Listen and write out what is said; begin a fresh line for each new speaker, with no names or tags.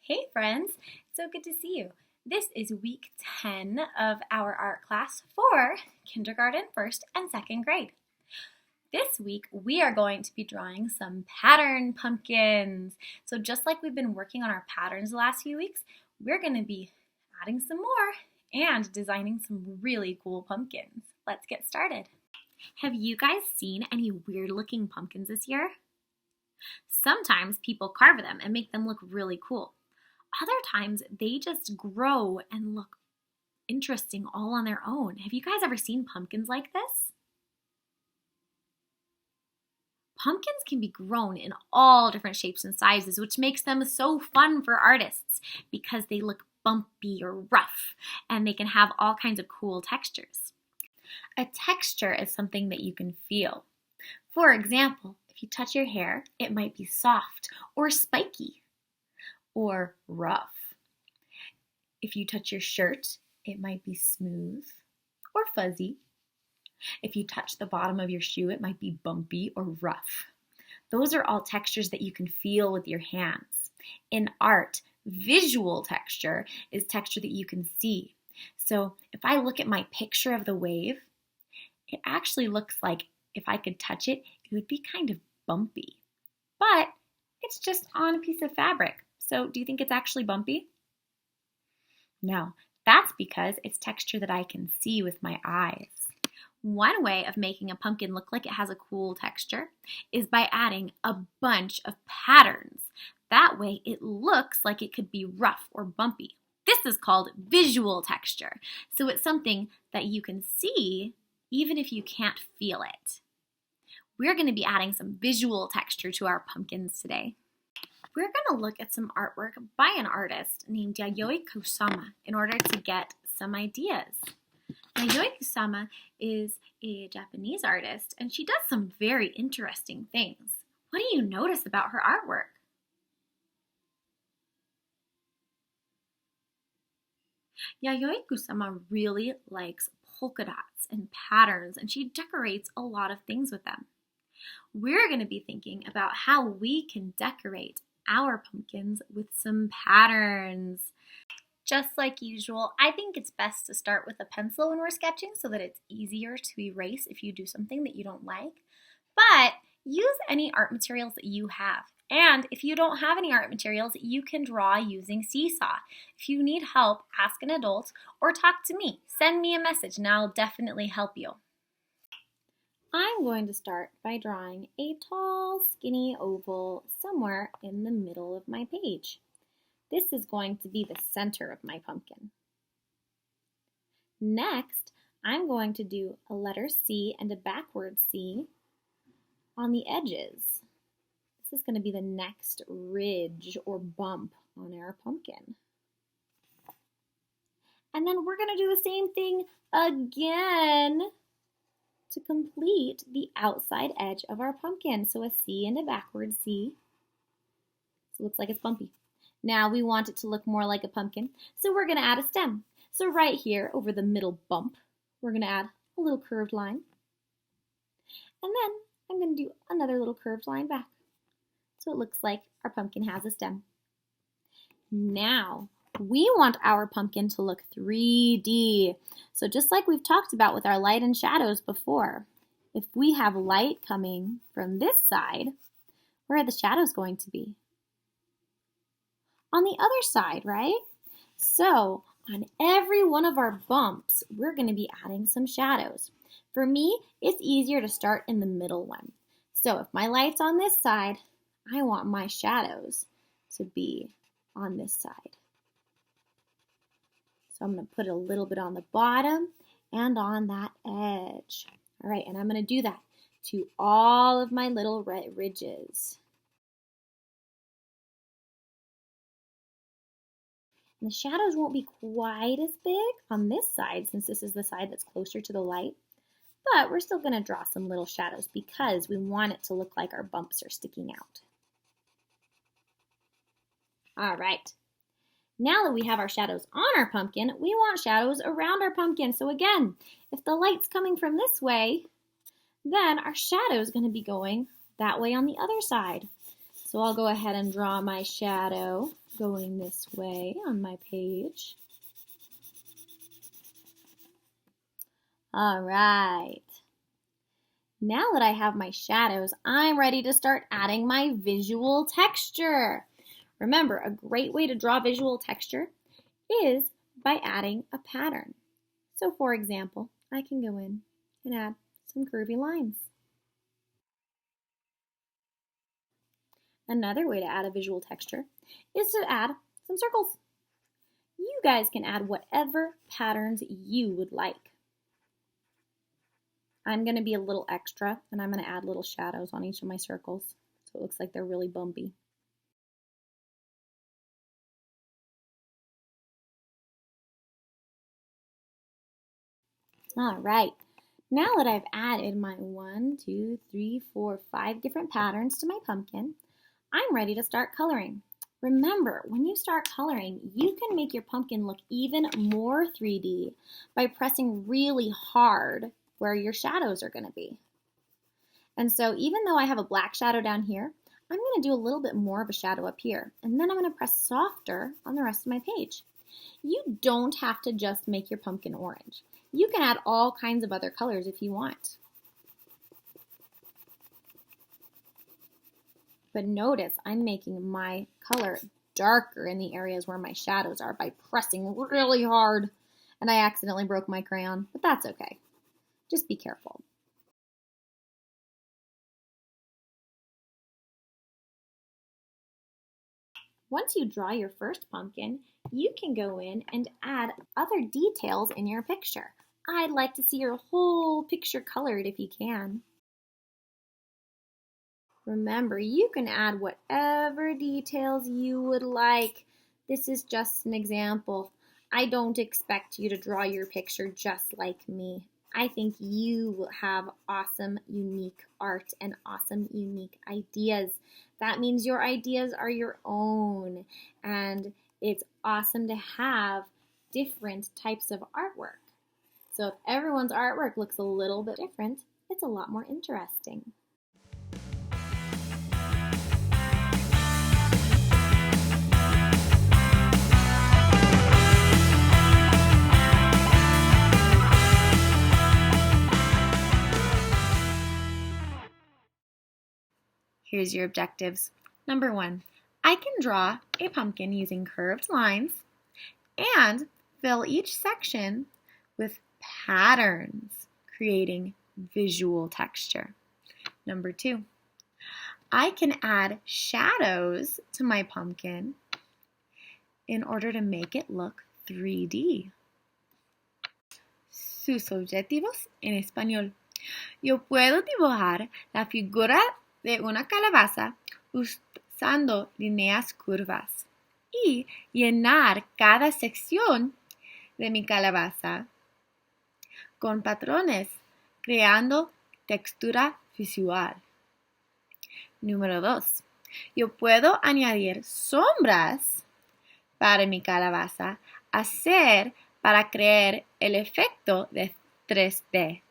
Hey friends, so good to see you. This is week 10 of our art class for kindergarten, 1st and 2nd grade. This week we are going to be drawing some pattern pumpkins. So just like we've been working on our patterns the last few weeks, we're going to be adding some more and designing some really cool pumpkins. Let's get started. Have you guys seen any weird looking pumpkins this year? Sometimes people carve them and make them look really cool. Other times they just grow and look interesting all on their own. Have you guys ever seen pumpkins like this? Pumpkins can be grown in all different shapes and sizes, which makes them so fun for artists because they look bumpy or rough and they can have all kinds of cool textures. A texture is something that you can feel. For example, if you touch your hair, it might be soft or spiky or rough. If you touch your shirt, it might be smooth or fuzzy. If you touch the bottom of your shoe, it might be bumpy or rough. Those are all textures that you can feel with your hands. In art, visual texture is texture that you can see. So if I look at my picture of the wave, it actually looks like if I could touch it, it would be kind of bumpy. But it's just on a piece of fabric. So do you think it's actually bumpy? No, that's because it's texture that I can see with my eyes. One way of making a pumpkin look like it has a cool texture is by adding a bunch of patterns. That way it looks like it could be rough or bumpy. This is called visual texture. So it's something that you can see even if you can't feel it. We're going to be adding some visual texture to our pumpkins today. We're going to look at some artwork by an artist named Yayoi Kusama in order to get some ideas. Yayoi Kusama is a Japanese artist and she does some very interesting things. What do you notice about her artwork? Yayoi Kusama really likes polka dots and patterns and she decorates a lot of things with them. We're going to be thinking about how we can decorate our pumpkins with some patterns. Just like usual, I think it's best to start with a pencil when we're sketching so that it's easier to erase if you do something that you don't like. But use any art materials that you have. And if you don't have any art materials, you can draw using Seesaw. If you need help, ask an adult or talk to me. Send me a message and I'll definitely help you. I'm going to start by drawing a tall, skinny oval somewhere in the middle of my page. This is going to be the center of my pumpkin. Next, I'm going to do a letter C and a backward C on the edges. This is going to be the next ridge or bump on our pumpkin. And then we're going to do the same thing again to complete the outside edge of our pumpkin. So a C and a backward C. So it looks like it's bumpy. Now we want it to look more like a pumpkin, so we're going to add a stem. So right here over the middle bump, we're going to add a little curved line. And then I'm going to do another little curved line back. So it looks like our pumpkin has a stem. Now we want our pumpkin to look 3D. So just like we've talked about with our light and shadows before, if we have light coming from this side, where are the shadows going to be? On the other side, right? So on every one of our bumps, we're going to be adding some shadows. For me, it's easier to start in the middle one. So if my light's on this side, I want my shadows to be on this side. So I'm going to put a little bit on the bottom and on that edge. All right, and I'm going to do that to all of my little ridges. And the shadows won't be quite as big on this side since this is the side that's closer to the light. But we're still going to draw some little shadows because we want it to look like our bumps are sticking out. All right. Now that we have our shadows on our pumpkin, we want shadows around our pumpkin. So again, if the light's coming from this way, then our shadow is going to be going that way on the other side. So I'll go ahead and draw my shadow going this way on my page. All right. Now that I have my shadows, I'm ready to start adding my visual texture. Remember, a great way to draw visual texture is by adding a pattern. So for example, I can go in and add some curvy lines. Another way to add a visual texture is to add some circles. You guys can add whatever patterns you would like. I'm going to be a little extra, and I'm going to add little shadows on each of my circles so it looks like they're really bumpy. All right, now that I've added my 1, 2, 3, 4, 5 different patterns to my pumpkin, I'm ready to start coloring. Remember, when you start coloring, you can make your pumpkin look even more 3D by pressing really hard where your shadows are going to be. And so even though I have a black shadow down here, I'm going to do a little bit more of a shadow up here, and then I'm going to press softer on the rest of my page. You don't have to just make your pumpkin orange. You can add all kinds of other colors if you want. But notice I'm making my color darker in the areas where my shadows are by pressing really hard. And I accidentally broke my crayon, but that's okay. Just be careful. Once you draw your first pumpkin, you can go in and add other details in your picture. I'd like to see your whole picture colored if you can. Remember, you can add whatever details you would like. This is just an example. I don't expect you to draw your picture just like me. I think you will have awesome, unique art and awesome, unique ideas. That means your ideas are your own, and it's awesome to have different types of artwork. So if everyone's artwork looks a little bit different, it's a lot more interesting. Here's your objectives. Number 1, I can draw a pumpkin using curved lines and fill each section with patterns, creating visual texture. Number 2, I can add shadows to my pumpkin in order to make it look 3D. Sus objetivos en español. Yo puedo dibujar la figura de una calabaza usando lineas curvas y llenar cada sección de mi calabaza con patrones, creando textura visual. Número 2. Yo puedo añadir sombras para mi calabaza, hacer para crear el efecto de 3D.